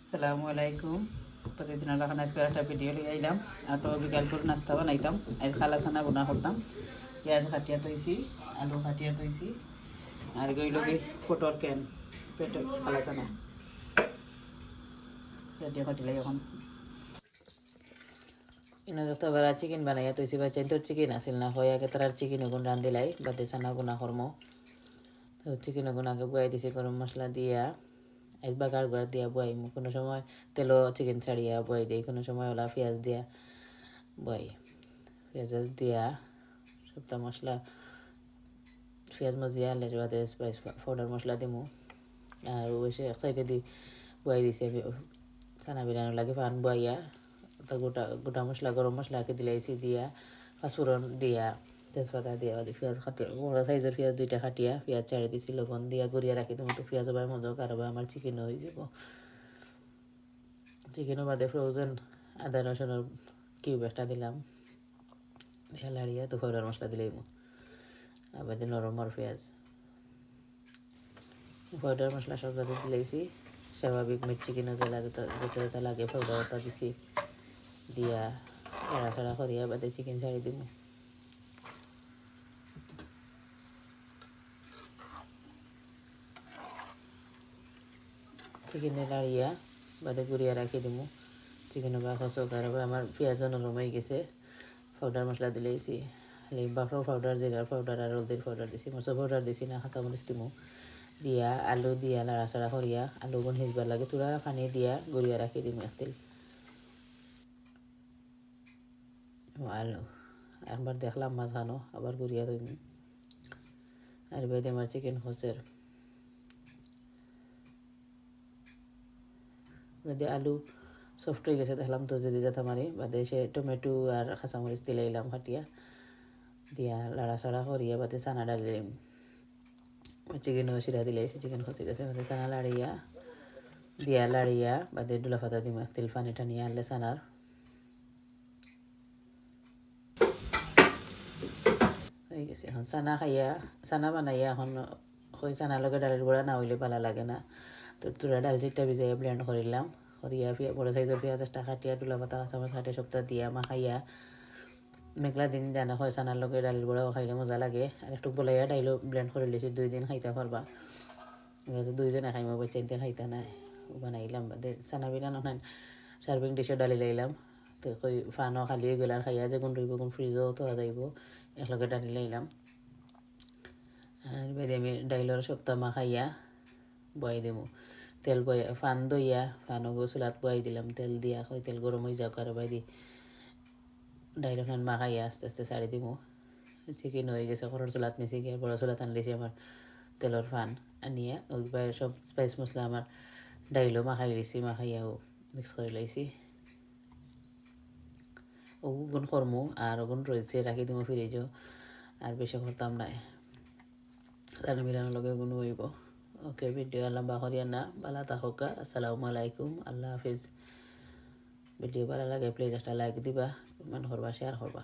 আসসালামু আলাইকুম। প্রতিদিন এখন আজকে একটা ভিডিও লিয়ে আইলাম। আর তো বিকালপুর নাস্তা বানাইতাম। আজ খালা ছানা বোনা করতাম। পেঁয়াজ কাটিয়া তৈছি, আলু কাটিয়া তৈছি, আর গইল কি পটল কেন পেটে খালা ছানা পেটে কাটিলে এখন ইনো যত বেড়া চিকেন বানাইয়া তৈছি। বাচ্চা তোর চিকেন আসিল না হয় আগে তার চিকেন ওগুন রান্ধিলাই বাদে ছানা গুনা কর্ম। তো চিকেন ওগুন আগে বয়াই দিছি গরম মশলা দিয়া একবার গাড় দিয়া বয়াই। কোনো সময় তেলও চিকেন ছাড়িয়া বয়াই দিই, কোনো সময় ওলা পেঁয়াজ দিয়া বয়াই। পেঁয়াজ দিয়া সবটা মশলা পেঁয়াজ মজিয়া আনলে বাদে স্পাইস পাউডার মশলা দিমু। আর ওইসে এক সাইডে দি বয়াই দিছি আমি ছানা বিরানো লাগে পান বয়াইয়া তো গোটা গোটা মশলা গরম মশলা আঁকে দিলাইছি দিয়া পাঁচফোড়ন দিয়া তেজপাতা দিয়া পেঁয়াজ কাটিয়া বড় সাইজের পেঁয়াজ দুইটা কাটিয়া পেঁয়াজ ছাড়ি দিছি লবণ দিয়া গড়িয়া রাখি দেবো। তো পেঁয়াজ বাই মজা আর আমার চিকেনও হয়ে যাব। চিকেনও বাদে ফ্রোজেন আদা রসুনের কিউব একটা দিলাম দিয়া লাড়িয়া তো পাউডার মশলা দিলেই আবার নরমর পেঁয়াজ পাউডার মশলা সব যাতে দিলেছি। স্বাভাবিক মিট চিকেনও যে লাগে যেটা লাগে পাউডারটা দিছি দিয়া এড়াছড়া করিয়া বাদে চিকেন ছাড়ি দিব। চিকেনে লাড়িয়া বাদে গুড়িয়া রাখি দিব। চিকেনের বা খসক আর আমার পেঁয়াজও নরম হয়ে গেছে। পাউডার মশলা দিলেইছি বাফর পাউডার জিরার পাউডার আর হলদির পাউডার দিছি, মরচা পাউডার দিছি না, কাঁচামরিচ দিমু দিয়া আলু দিয়া লাড়াচাড়া করিয়া আলু গুণ সিজবার লাগে তুরা পানি দিয়া গড়িয়া রাখি দিম একদিন। আলু একবার দেখলাম মাঝখানো আবার গড়িয়া দিম। আর বাইরে আমার চিকেন খসের বাদে আলু সফট হয়ে গেছে দেখলাম তো যদি যাতে মারি বাদে সে টমেটো আর কাঁচামরিচ দিলাইলাম ফাটিয়া দিয়া লাড়াচাড়া করিয়া বাদে চানা ডালিলাম। চিকেনও শিরা দিলাইছি, চিকেন খসে গেছে বাদে চানা লাড়িয়া দিয়া লাড়িয়া বাদে ডুলা ফাতা দিম তেল পানি টানিয়া আনলে চানার হয়ে গেছে। এখন চানা খাইয়া চানা বানাইয়া এখন কই চানার লগে ডালের বড়া না হইলে ভালো লাগে না। তো তোরা ডাল চিটটা ভিজাইয়া ব্লেন্ড করিলাম করিয়া বড় সাইজের পেঁয়াজ একটা কাটিয়া ডুলা পাতা কাঁচামরিচ কাটিয়া সপ্তাহ দিয়া মাখাইয়া মেঘলা দিন জানা হয় চানার লগে ডালের বড়াও খাইলে মজা লাগে। আর একটু বলাইয়া ডাইলও ব্লেন্ড করে লিছি 2 দিন খাইতে পারবা। এবার 2 দিনে খাইমো বাচ্চাইতে খাইতে নাই বানাইলাম বাদে চানা বিরান ওখান সার্ভিং ডিশও ডালি লাইলাম। তো কই ফানও খালি হয়ে গেল আর খাইয়া যে গুণ রইব গুণ ফ্রিজও তো যাইব একলগে ডালি লাইলাম। আর বাইরে আমি ডাইলর সপ্তাহ মাখাইয়া বয়াই দেবো তেল বয়া ফান দইয়া ফানও চুলাত বয়াই দিলাম তেল দিয়া কই তেল গরম হয়ে যাক আর বাইদি ডাইল ওখান মাখাইয়া আস্তে আস্তে ছাড়ি দিব। চিকেন হয়ে গেছে খরর চুলাত নিচে গিয়ে বড় চুলাত আনলেছি আমার তেলর ফান আনিয়া ওই সব স্পাইস মশলা আমার ডাইলও মাখাই লিছি মাখাইয়াও মিক্স করে লাইছি। ওগুন করমু আর ওগুন রয়েছে রাখি দিব ফ্রিজও আর বেশি করতাম নাই চানা মিলানোর লগে ওগুন হইব। ওকে ভিডিও লম্বা করিয়া না ভালো থাকুকা। আসসালামু আলাইকুম, আল্লাহ হাফিজ। ভিডিও ভালো লাগে প্লিজ একটা লাইক দিবা, কমেন্ট করবা, শেয়ার করবা।